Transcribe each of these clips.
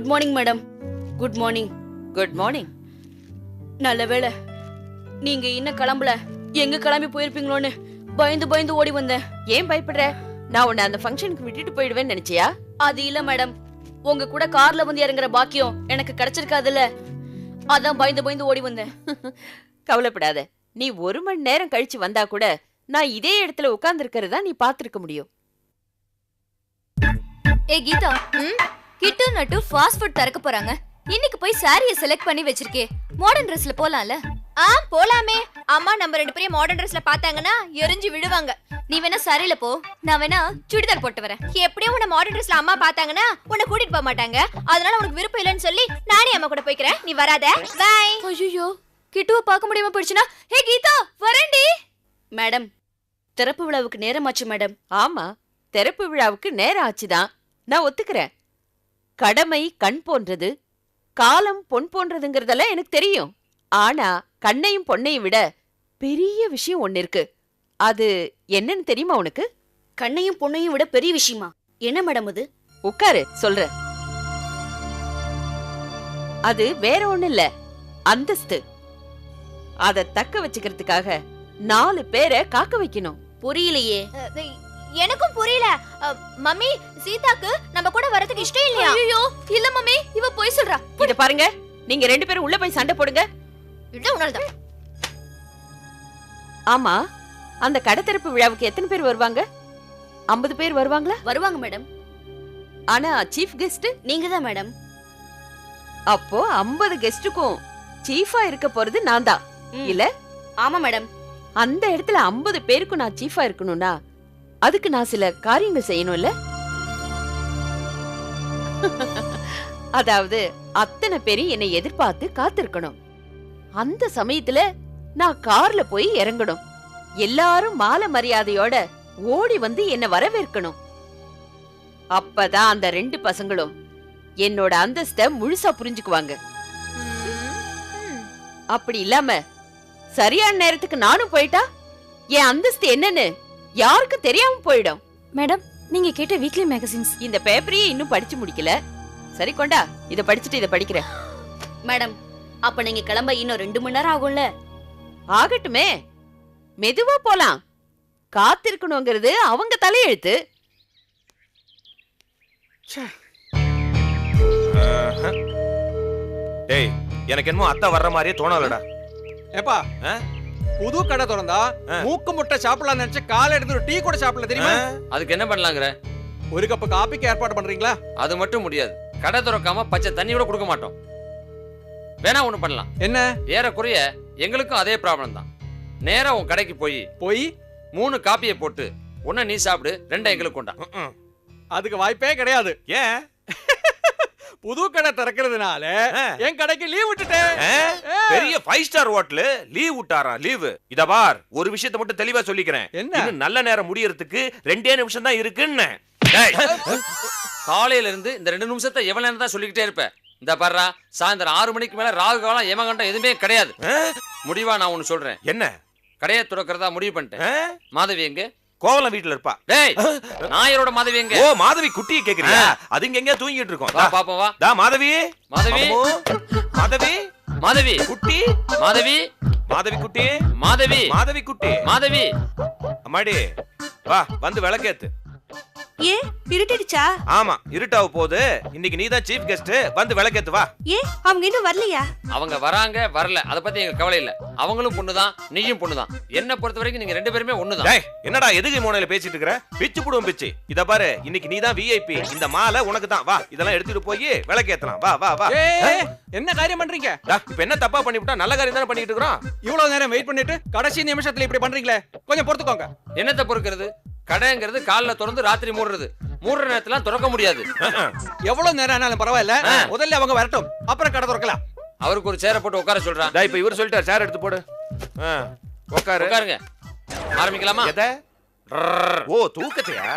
Good morning madam. Good morning. Good morning. நல்ல வேளை நீங்க இன்னும் கிளம்பல. எங்க கிளம்பி போயிருப்பீங்களோன்னு பயந்து பயந்து ஓடி வந்தேன். ஏன் பயப்படுற? நான் உன்னை அந்த ஃபங்க்ஷனுக்கு விட்டுட்டு போயிடுவேன்னு நினைச்சியா? அது இல்ல மேடம், உங்க கூட கார்ல வந்து இறங்குற பாக்கியம் எனக்கு கிடைச்சிருக்காதுல்ல, அதான் பயந்து பயந்து ஓடி வந்தேன். கவலைப்படாத. நீ 1 மணி நேரம் கழிச்சு வந்தா கூட நான் இதே இடத்துல உட்கார்ந்து இருக்கிறதா நீ பாத்துருக்க முடியும். ஏ கீதா, கிட்டு நட்டு ஃபாஸ்ட் ஃபுட் திறக்க போறாங்க. இன்னைக்கு போய் சாரியை செலக்ட் பண்ணி வச்சிருக்கே. மாடர்ன் ட்ரெஸ்ல போலாம்ல? போலாமே. அம்மா நம்ம 2 பேரும் மாடர்ன் ட்ரெஸ்ல பார்த்தாங்கன்னா எரிஞ்சு விடுவாங்க. நீ வேணா சாரியில போ, நான் வேணா சுடிதார் போட்டு வரேன். எப்படியும் உன்னை மாடர்ன் ட்ரெஸ்ல அம்மா பார்த்தாங்கன்னா உன்னை கூட்டிட்டு போக மாட்டாங்க. அதனால உனக்கு விருப்பம் இல்லைன்னு சொல்லி நானே அம்மா கூட போய்க்கிறேன். நீ வராத. பை. ஐயோ, கிட்டுவ பார்க்க முடியாம போயிடுச்சுனா? ஹே கீதா, வரேன்டி. மேடம், திறப்பு விழாவுக்கு நேரமாச்சு மேடம். ஆமா, திறப்பு விழாவுக்கு நேரம் ஆச்சுதான். நான் ஒத்துக்கிறேன். கடமை கண் போன்றது, காலம் பொன் போன்றதுங்கிறதெல்லாம் எனக்கு தெரியும். ஆனா கண்ணையும் பொன்னையும் விட பெரிய விஷயம் ஒண்ணு இருக்கு. அது என்னன்னு தெரியுமா உனக்கு? கண்ணையும் பொண்ணையும் விட பெரிய விஷயமா? என்ன மேடம் அது? உட்காரு, சொல்ற. அது வேற ஒண்ணு இல்ல, அந்தஸ்து. அத தக்க வச்சுக்கிறதுக்காக 4 பேரை காக்க வைக்கணும். புரியலையே. எனக்கும் புரியல. மம்மி, சீதாக்கு நம்ம கூட வரதுக்கு இஷ்டம் இல்லையா? ஐயோ இல்ல மம்மி, இவ போய் சொல்றா. இத பாருங்க, நீங்க 2 பேரும் உள்ள போய் சண்டை போடுங்க. இல்ல உன்னாலதான். ஆமா, அந்த கடத்தரப்பு விழாவுக்கு எத்தனை பேர் வருவாங்க? 50 பேர் வருவாங்களா? வருவாங்க மேடம். ஆனா சீஃப் கெஸ்ட் நீங்க தான் மேடம். அப்போ 50 கெஸ்டுக்கும் சீஃபா இருக்க போறது நான் தான் இல்ல? ஆமா மேடம். அந்த இடத்துல 50 பேருக்கும் நான் சீஃபா இருக்கணும்னா அதுக்கு நான் சில காரியங்கள் செய்யணும்ல. அதாவது அத்தனை பேரும் என்னை எதிர்பார்த்து காத்திருக்கணும். அந்த சமயத்துல நான் கார்ல போய் இறங்கணும். எல்லாரும் மாலை மரியாதையோட ஓடி வந்து என்ன வரவேற்கணும். அப்பதான் அந்த 2 பசங்களும் என்னோட அந்தஸ்த முழுசா புரிஞ்சுக்குவாங்க. அப்படி இல்லாம சரியான நேரத்துக்கு நானும் போயிட்டா என் அந்தஸ்து என்னன்னு யாருக்கு தெரியாம போயிடும். மேடம், நீங்க கேட்ட வீக்லி மேகசின்ஸ். இந்த பேப்பரையே இன்னும் படிச்சு முடிக்கல. சரி கொண்டா, இத படிச்சுட்டு இத படிக்கிறேன். மேடம், அப்ப நீங்க கிளம்ப இன்னும் 2 மணி நேரம் ஆகும்ல? ஆகட்டுமே, மெதுவா போலாம். காத்திருக்கணுங்கிறது அவங்க தலையெழுத்து. டேய், எனக்கு என்னமோ அத்தை வர்ற மாதிரியே தோணலடா. ஏப்பா, புது கடை திறந்தா மூக்கு முட்டை சாப்பிடலாம் நினைச்சு காலை எடுத்து ஒரு டீ கூட சாப்பிடல தெரியுமா? அதுக்கு என்ன பண்ணலாங்கிற? 1 கப் காபிக்கு ஏற்பாடு பண்றீங்களா? அது மட்டும் முடியாது. கடை திறக்காம பச்சை தண்ணி கூட கொடுக்க மாட்டோம். வேணா ஒண்ணு பண்ணலாம். என்ன? ஏறக்குறைய எங்களுக்கும் அதே ப்ராப்ளம் தான். நேரா உன் கடைக்கு போய் 3 காப்பியை போட்டு 1 நீ சாப்பிடு, 2 எங்களுக்கு கொண்டா. அதுக்கு வாய்ப்பே கிடையாது. ஏன்? புது கடை திறக்கிறதுனால என் கடைக்கு லீவ் விட்டுட்டேன். பெரிய 5 ஸ்டார் ஹோட்டல் லீவ் விட்டாரா? லீவு இத பார், ஒரு விஷயத்தை மட்டும் தெளிவா சொல்லிக்கிறேன். இன்னும் நல்ல நேரம் முடியறதுக்கு 2 நிமிஷம் தான் இருக்குன்னு. காலையில இருந்து இந்த 2 நிமிஷத்தை எவ்வளவு நேரம் தான் சொல்லிக்கிட்டே இருப்ப. இந்த பாருடா, சாயந்தரம் 6 மணிக்கு மேல ராகு காலம் ஏமகண்டம் எதுவுமே கிடையாது. முடிவா நான் ஒண்ணு சொல்றேன். என்ன? கடையை துறக்கிறதா முடிவு பண்ணிட்டேன். மாதவி எங்க? கோவலம் வீட்டுல இருப்பா. டேய், நாயரோட மாதவி எங்க? ஓ, மாதவி குட்டியை கேக்குறியா? அது இங்க தூங்கிட்டு இருக்கோம். வா பாப்போம், வா. டா மாதவி, மாதவி, மாதவி, மாதவி குட்டி, மாதவி, மாதவி குட்டி, மாதவி, மாதவி குட்டி, மாதவி. அம்மாடி வா, வந்து விளக்கேத்து. ஏ இருட்டிடுச்சா? ஆமா, இருட்டாவ போகுது. இன்னைக்கு நீ தான் சீஃப் கெஸ்ட், வந்து விளக்கேத்து வா. ஏ அவங்க இன்னும் வரலையா? அவங்க வராங்க வரல அத பத்தி எங்க கவலை இல்ல. அவங்களும் பொண்ணுதான், நீயும் பொண்ணுதான். என்ன பொறுத்த வரைக்கும் நீங்க 2 பேருமே ஒண்ணுதான். டேய், என்னடா எதுக்கு மோனையில பேசிட்டு இருக்கற? பிச்சு புடுவோம் பிச்சு. இத பாரு, இன்னைக்கு நீ தான் விஐபி. இந்த மாலை உனக்கு தான். வா, இதெல்லாம் எடுத்துட்டு போய் விளக்கேத்தலாம். வா வா வா. என்ன காரியம் பண்றீங்க? இப்ப என்ன தப்பா பண்ணிவிட்டா? நல்ல காரியம் தானே பண்ணிட்டு இருக்கோம். இவ்வளவு நேரம் வெயிட் பண்ணிட்டு கடைசி நிமிஷத்துல இப்படி பண்றீங்களே, கொஞ்சம் பொறுத்துக்கோங்க. என்னத்தை பொறுக்கிறது? கடைங்கிறது காலைல திறந்து ராத்திரி மூடுறது. மூடுற நேரத்துல திறக்க முடியாது. எவ்வளவு நேரம் ஆனாலும் பரவாயில்ல, முதல்ல அவங்க வரட்டும், அப்புறம் கடை திறக்கலாம். அவருக்கு ஒரு சேரை போட்டு உட்கார சொல்றான். இப்ப இவர் சொல்லிட்டார், சேர் எடுத்து போடு. உட்காரு. உட்காருங்க. ஆரம்பிக்கலாமா? எதை? ஓ, தூக்கத்தையா?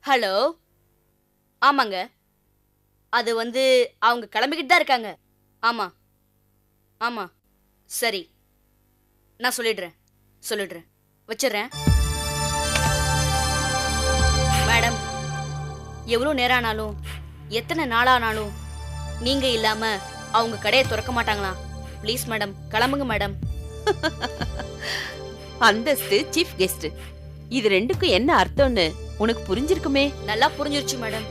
ஹலோ, ஆமாங்க. அது வந்து அவங்க கிளம்பிக்கிட்டு தான் இருக்காங்க. ஆமா ஆமா, சரி, நான் சொல்லிடுறேன். வச்சிடுறேன். மேடம், எவ்வளோ நேரம் ஆனாலும் எத்தனை நாளானாலும் நீங்க இல்லாம அவங்க கடையை திறக்க மாட்டாங்களா? ப்ளீஸ் மேடம், கிளம்புங்க மேடம். அந்தஸ்து, சீஃப் கெஸ்ட், இது ரெண்டுக்கும் என்ன அர்த்தம்னு உனக்கு புரிஞ்சிருக்குமே. நல்லா புரிஞ்சிருச்சு மேடம்.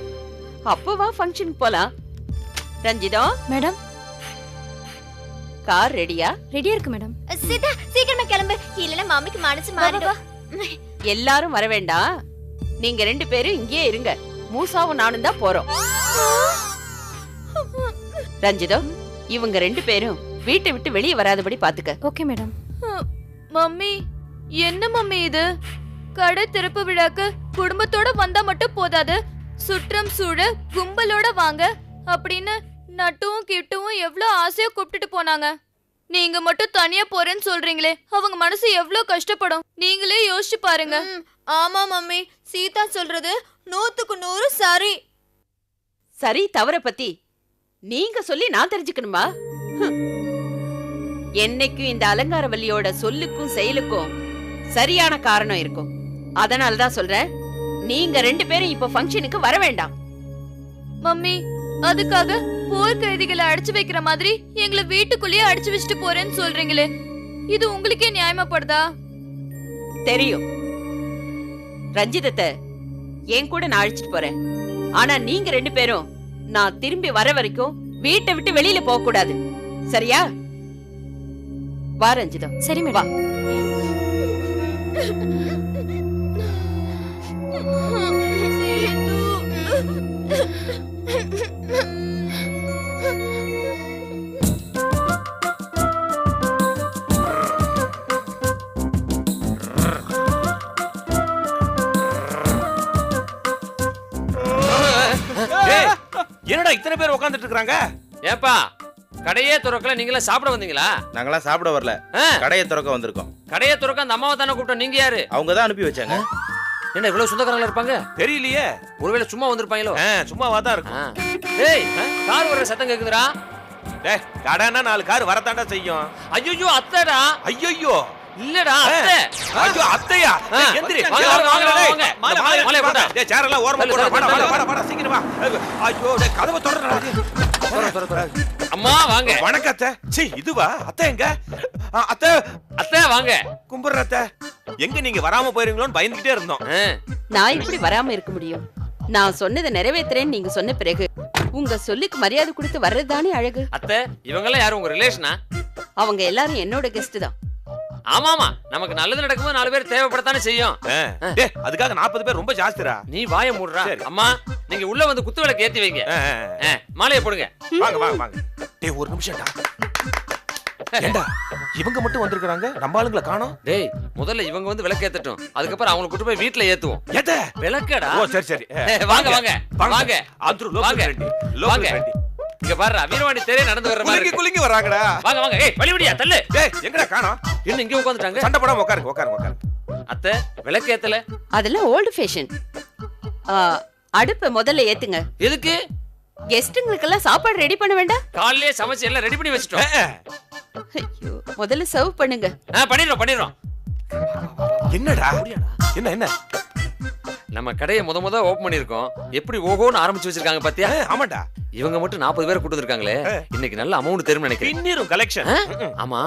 அப்பவா ஃபங்க்ஷனுக்கு போலாம். ரஞ்சிதா மேடம், கார் ரெடியா? ரெடியா இருக்கு மேடம். சீதா சீக்கிரமா கிளம்பு, இல்லனா மம்மிக்கு மனசு மாறிடும். எல்லாரும் வர வேண்டாம், நீங்க 2 பேரும் இங்கே இருங்க. மூசாவும் நானும் தான் போறோம். ரஞ்சிதா, இவங்க 2 பேரும் வீட்டை விட்டு வெளியே வராதபடி பாத்துக்க. Okay madam. மம்மி, என்ன மம்மி இது? கடை திறப்பு விழாக்கு குடும்பத்தோட வந்தா மட்டும் போதாது, சுற்றம் சூழ கும்பலோட வாங்க அப்படின்னு நட்டுவும் கிட்டுவும் எவ்வளவு ஆசையா கூப்பிட்டுட்டு போனாங்க. நீங்க மட்டும் தனியா போறேன்னு சொல்றீங்களே, அவங்க மனசு எவ்வளவு கஷ்டப்படும் நீங்களே யோசிச்சு பாருங்க. ஆமா மம்மி, சீதா சொல்றது 100க்கு 100 சரி. சரி தவற பத்தி நீங்க சொல்லி நான் தெரிஞ்சுக்கணுமா? என்னைக்கும் இந்த அலங்காரவல்லியோட சொல்லுக்கும் செயலுக்கும் சரியான காரணம் இருக்கும். அதனாலதான் சொல்றேன், நீங்க 2 பேரும் இப்ப ஃபங்க்ஷனுக்கு வர வேண்டாம். மம்மி, அதுக்காக போர் கைதிகளை அடிச்சு வைக்கிற மாதிரி எங்களை வீட்டுக்குள்ளேயே அடிச்சு வச்சுட்டு போறேன்னு சொல்றீங்களே, இது உங்களுக்கே நியாயமாப்படுதா? தெரியும், ரஞ்சிதத்தை என் கூட நான் அழைச்சிட்டு போறேன். ஆனா நீங்க 2 பேரும் நான் திரும்பி வர வரைக்கும் வீட்டை விட்டு வெளியில போக கூடாது, சரியா? வா ரஞ்சிதம். சரி மேடம். என்னடா இத்தனை பேர் உட்கார்ந்துட்டு இருக்காங்க? ஏப்பா, கடையே திறக்கல, நீங்களா சாப்பிட வந்தீங்களா? நாங்களாம் சாப்பிட வரல, கடையை திறக்க வந்திருக்கோம். கடையை திறக்க அந்த அம்மாவை தானே கூப்பிட்டோம், நீங்க யாரு? அவங்க தான் அனுப்பி வச்சாங்க. என்ன இவ்வளவு சொந்தக்காரங்களா இருப்பாங்க? தெரியலையே, ஒருவேளை சும்மா வந்திருப்பாங்களோ? சும்மாவா தான் இருக்கும். டேய், கார் வர சத்தம் கேக்குதுடா. டேய், கடைனா 4 கார் வரத்தாண்டா செய்யும். ஐயோ அத்தைடா. ஐயோ இல்லடா, அத்தை. ஐயோ அத்தையா? எந்திரி. வாங்க, வாங்க, வாங்க. மாலை போடா. டேய், சேர் எல்லாம் ஓரமா போடு. வாடா சீக்கிரம் வா. ஐயோ, டேய் கதவை திறடா. தொற. அம்மா வாங்க. வணக்கம் அத்தை. சீ, இதுவா? அத்தை எங்க? அத்தை, அத்தை வாங்க. கும்பிடுற அத்தை. எங்க நீங்க வராம போயிருங்களோன்னு பயந்துகிட்டே இருந்தோம். நான் இப்படி வராம இருக்க முடியும்? நான் சொன்னதை நிறைவேத்துறேன்னு நீங்க சொன்ன பிறகு உங்க சொல்லுக்கு மரியாதை கொடுத்து வர்றதுதானே அழகு. அத்தை, இவங்க எல்லாம் யாரும் உங்க ரிலேஷனா? அவங்க எல்லாரும் என்னோட கெஸ்ட் தான். ஆமாமா, நமக்கு நல்லது நடக்கும்போது 4 பேர் தேவைப்படத்தானே செய்யும். டேய், அதுக்காக 40 பேர் ரொம்ப ஜாஸ்திடா. நீ வாயை மூடுறா. அம்மா, நீங்க உள்ள வந்து குத்து விளக்கு ஏத்தி வைங்க. மாலையை போடுங்க. வாங்க. டேய், ஒரு நிமிஷம்டா. ஏண்டா இவங்க மட்டும் வந்திருக்காங்க, நம்ம ஆளுங்களை காணோம். டேய், முதல்ல இவங்க வந்து விளக்கு ஏத்தட்டும், அதுக்கப்புறம் அவங்களை கூட்டி போய் வீட்ல ஏத்துவோம். ஏத்த விளக்கடா. ஓ சரி. வாங்க வாங்க வாங்க. ஆத்ரு லோக்கல் ரெடி. Local ready. இங்க பாரு, வீரவாணி தேரே நடந்து வர்ற மாதிரி குலுங்கி வராங்கடா. வாங்க வாங்க. ஏய், வழிவிடியா தள்ளு. டேய், எங்கடா காணோம்? என்ன இங்க உட்கார்ந்துட்டாங்க? சண்டை போடாம உட்காருங்க. அத்தை, விளக்கு ஏத்தல. அதெல்லாம் ஓல்டு ஃபேஷன். அடுப்ப முதல்ல ஏத்துங்க. எதுக்கு? கெஸ்ட்டுங்களுக்கெல்லாம் சாப்பாடு ரெடி பண்ண வேண்டாம்? காலையிலே சமைச்சு எல்லாம் ரெடி பண்ணி வச்சிட்டோம். ஐயோ, முதல்ல சர்வ் பண்ணுங்க. பண்ணிடுறோம். என்னடா? என்ன? நம்ம கடையை முத ஓபன் பண்ணிருக்கோம். எப்படி ஓகோன்னு ஆரம்பிச்சு வச்சிருக்காங்க பாத்தியா? ஆமாடா. இவங்க மட்டும் 40 பேர் கூட்டு இருக்காங்களே, இன்னைக்கு நல்ல அமௌண்ட் தெரியும் நினைக்கிறேன். பின்னிரும் கலெக்ஷன். ஆமா,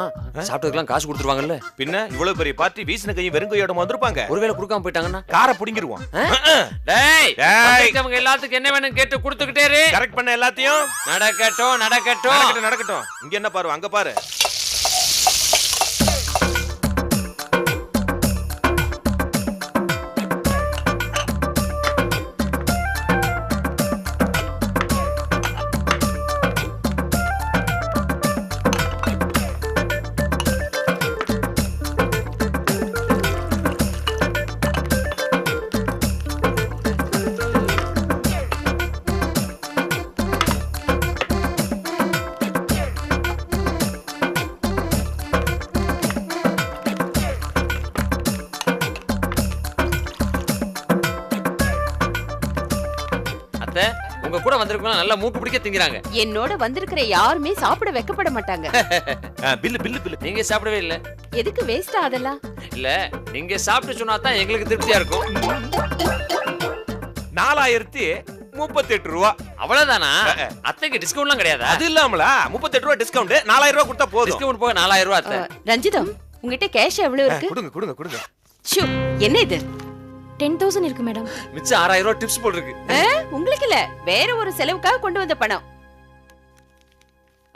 சாப்பிட்டதுக்கெல்லாம் காசு கொடுத்துருவாங்கல்ல. பின்ன இவ்வளவு பெரிய பார்ட்டி வீசின கையும் வெறும் கையோட வந்திருப்பாங்க. ஒருவேளை கொடுக்காம போயிட்டாங்கன்னா காரை புடிங்கிருவோம். டேய், அவங்க எல்லாத்துக்கும் என்ன வேணும் கேட்டு கொடுத்துக்கிட்டே இரு. கரெக்ட் பண்ண எல்லாத்தையும். நடக்கட்டும். இங்க என்ன பாரு, அங்க பாரு. அத்தை உங்க கூட வந்திருக்கவங்க நல்லா மூக்கு பிடிக்க திங்கிறாங்க. என்னோட வந்திருக்கிற யாருமே சாப்பிட வைக்கப்பட மாட்டாங்க. Bill bill bill. நீங்க சாப்பிடவே இல்ல. எதுக்கு வேஸ்டா அதெல்லாம்? இல்ல நீங்க சாப்பிட்டு சொன்னா தான் எங்களுக்கு திருப்தியா இருக்கும். 4038 ரூபா. அவ்வளவுதானா? அத்தைக்கு டிஸ்கவுண்ட்லாம் கிடையாதா? அது இல்லாமல 38 ரூபா டிஸ்கவுண்ட், 4000 ரூபா கொடுத்தா போதும். டிஸ்கவுண்ட் போக 4000 ரூபா அத்தை. ரஞ்சிதம், உங்ககிட்ட கேஷ் எவ்வளவு இருக்கு? கொடுங்க கொடுங்க கொடுங்க. ஷூ, என்ன இது? 10,000 இருக்கு மேடம். மிச்சம் 6000 ரூபா டிப்ஸ் போட்டுருக்கு. உங்களுக்கு இல்ல, வேற ஒரு செலவுக்காக கொண்டு வந்த பணம்.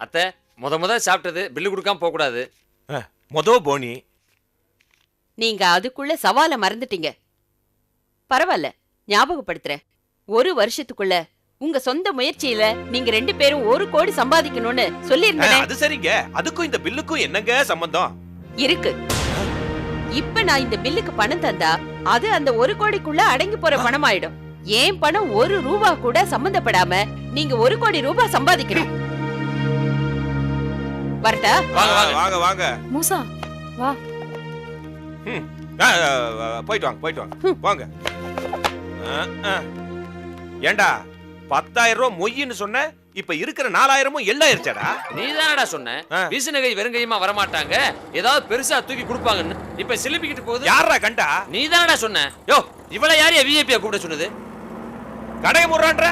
அத்தை முத சாப்பிட்டது பில்லு கொடுக்காம போக கூடாது. மொத போனி. நீங்க அதுக்குள்ள சவால மறந்துட்டீங்க. பரவாயில்ல, ஞாபகப்படுத்துறேன். ஒரு வருஷத்துக்குள்ள உங்க சொந்த முயற்சியில நீங்க 2 பேரும் 1 கோடி சம்பாதிக்கணும்னு சொல்லிருந்தேன். அது சரிங்க. அதுக்கும் இந்த பில்லுக்கும் என்னங்க சம்பந்தம் இருக்கு? இப்ப நான் இந்த பில்லுக்கு பணம் தந்தா அது அந்த 1 கோடிக்குள்ள அடங்கி போற பணம் ஆயிடும். ஏன் பணம் 1 ரூபா கூட சம்பந்தப்படாம நீங்க 1 கோடி ரூபாய் சம்பாதிக்கணும். வரட்டா? வாங்க வாங்க வாங்க வாங்க. மூசா வா. போயிட்டு வாங்க போயிட்டு வாங்க வாங்க. ஏண்டா 10,000 ரூபா மொய்ன்னு சொன்ன, இப்ப இருக்கிற 4000 எள்ளாயிருச்சாடா? நீ தானடா சொன்ன வீசுநகை வெறுங்கையுமா வரமாட்டாங்க, ஏதாவது பெருசா தூக்கி கொடுப்பாங்கன்னு. இப்ப சிலிப்பிக்கிட்டு போகுது. யாரா கண்டா? நீ தானடா சொன்ன. யோ இவள யாரையா விஐபியா கூப்பிட சொன்னது? கடைய முறான்ற.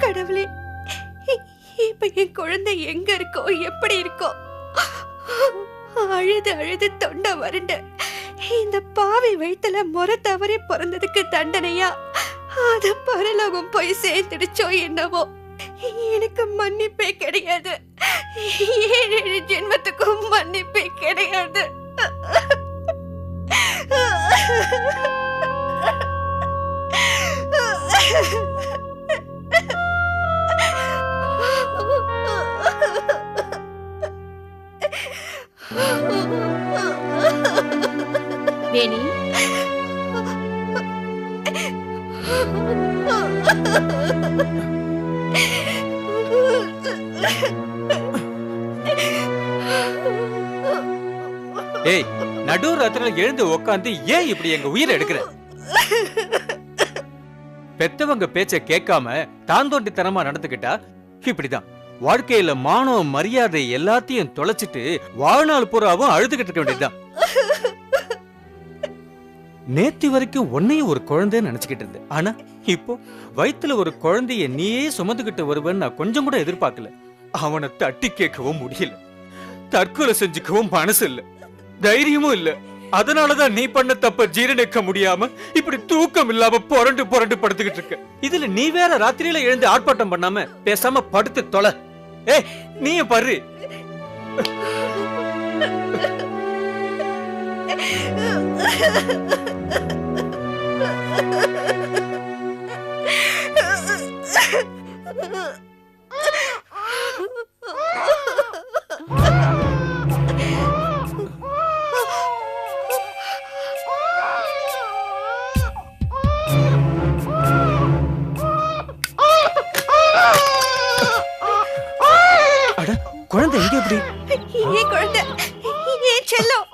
கடவுளே, இப்ப என் குழந்தை எங்க இருக்கோ, எப்படி இருக்கோ? அழுது அழுது தொண்டை வறண்டு இந்த பாவி வயித்துல முறை தவறி பிறந்ததுக்கு தண்டனையா அது பரலோகம் போய் சேர்ந்துடுச்சோ என்னவோ. எனக்கு மன்னிப்பே கிடையாது. 7 ஜென்மத்துக்கும் மன்னிப்பே கிடையாது. வேணி, ஏய், நடு ராத்திரில எழுந்து உட்காந்து ஏன் இப்படி எங்க உயிரை எடுக்கிற? பெத்தவங்க பேச்ச கேட்காம தான் தோண்டித்தனமா நடந்துக்கிட்டா இப்படிதான். வாழ்க்கையில மானம் மரியாதை எல்லாத்தையும் தொலைச்சிட்டு வாழ்நாள் பூராவும் அழுதுகிட்டு இருக்க வேண்டியதுதான். நேத்து வரைக்கும் உன்னையும் ஒரு குழந்தைன்னு நினைச்சுக்கிட்டு இருந்தேன். ஆனா இப்போ வயித்துல ஒரு குழந்தைய நீயே சுமந்துகிட்டு வருவேன்னு நான் கொஞ்சம் கூட எதிர்பார்க்கல. அவனை தட்டி கேட்கவும் முடியல, தற்கொலை செஞ்சுக்கவும் மனசு இல்ல, தைரியமும் இல்ல. அதனாலதான் நீ பண்ண தப்ப ஜீரணிக்க முடியாம இப்படி தூக்கம் இல்லாம புரண்டு புரண்டு படுத்துக்கிட்டு இருக்க. இதுல நீ வேற ராத்திரியில எழுந்து ஆர்ப்பாட்டம் பண்ணாம பேசாம படுத்து தொலை. ஏய், நீயும் பாரு. குழந்தை எங்க? எப்படி ஏன் குழந்தை? ஏன் செல்லம்?